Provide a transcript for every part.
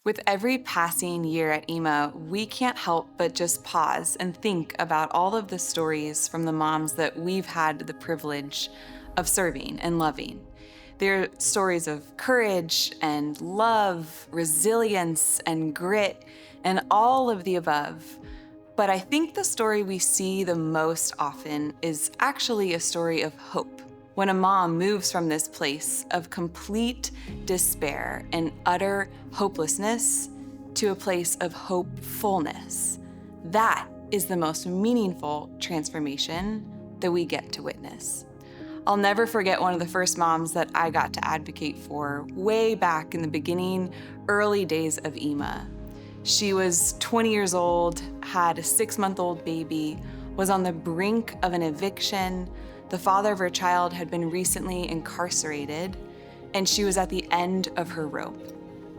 With every passing year at EMA, we can't help but just pause and think about all of the stories from the moms that we've had the privilege of serving and loving. They're stories of courage and love, resilience and grit, and all of the above. But I think the story we see the most often is actually a story of hope. When a mom moves from this place of complete despair and utter hopelessness to a place of hopefulness, that is the most meaningful transformation that we get to witness. I'll never forget one of the first moms that I got to advocate for way back in the beginning, early days of EMA. She was 20 years old, had a 6-month-old baby, was on the brink of an eviction. The father of her child had been recently incarcerated, and she was at the end of her rope.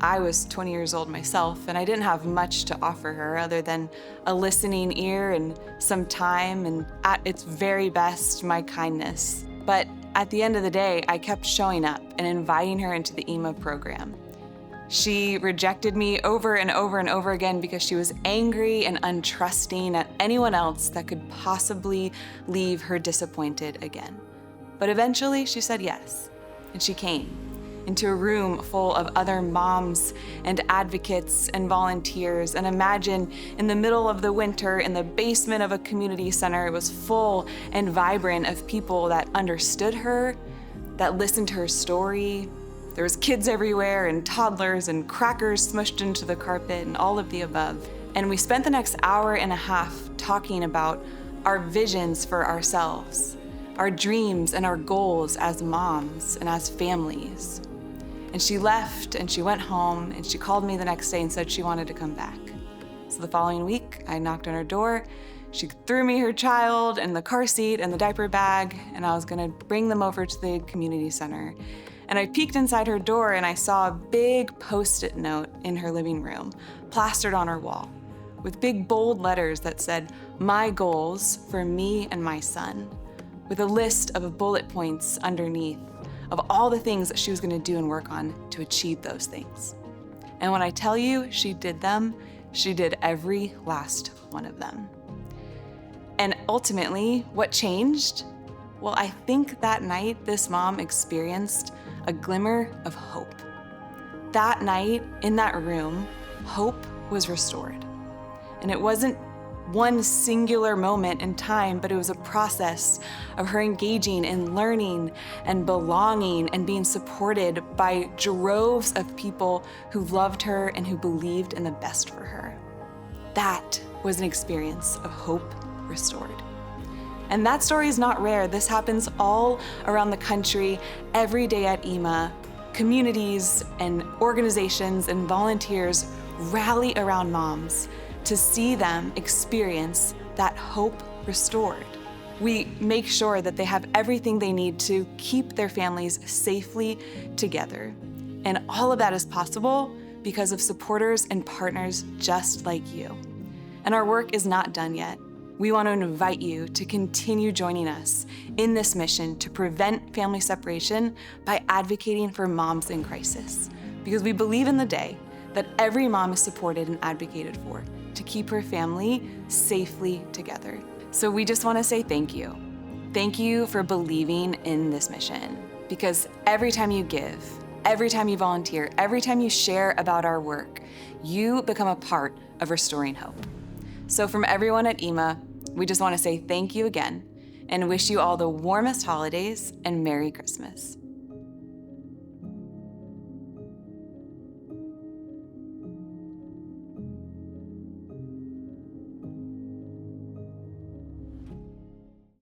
I was 20 years old myself, and I didn't have much to offer her other than a listening ear and some time, and at its very best, my kindness. But at the end of the day, I kept showing up and inviting her into the EMA program. She rejected me over and over and over again because she was angry and untrusting at anyone else that could possibly leave her disappointed again. But eventually she said yes, and she came into a room full of other moms and advocates and volunteers. And imagine in the middle of the winter in the basement of a community center, it was full and vibrant of people that understood her, that listened to her story. There was kids everywhere and toddlers and crackers smushed into the carpet and all of the above. And we spent the next hour and a half talking about our visions for ourselves, our dreams and our goals as moms and as families. And she left and she went home and she called me the next day and said she wanted to come back. So the following week, I knocked on her door. She threw me her child and the car seat and the diaper bag, and I was gonna bring them over to the community center. And I peeked inside her door and I saw a big Post-it note in her living room, plastered on her wall, with big bold letters that said, "My goals for me and my son," with a list of bullet points underneath of all the things that she was gonna do and work on to achieve those things. And when I tell you she did them, she did every last one of them. And ultimately, what changed? Well, I think that night this mom experienced a glimmer of hope. That night, in that room, hope was restored. And it wasn't one singular moment in time, but it was a process of her engaging in learning and belonging and being supported by droves of people who loved her and who believed in the best for her. That was an experience of hope restored. And that story is not rare. This happens all around the country, every day at EMA. Communities and organizations and volunteers rally around moms to see them experience that hope restored. We make sure that they have everything they need to keep their families safely together. And all of that is possible because of supporters and partners just like you. And our work is not done yet. We want to invite you to continue joining us in this mission to prevent family separation by advocating for moms in crisis. Because we believe in the day that every mom is supported and advocated for to keep her family safely together. So we just want to say thank you. Thank you for believing in this mission. Because every time you give, every time you volunteer, every time you share about our work, you become a part of restoring hope. So from everyone at EMA, we just want to say thank you again and wish you all the warmest holidays and Merry Christmas.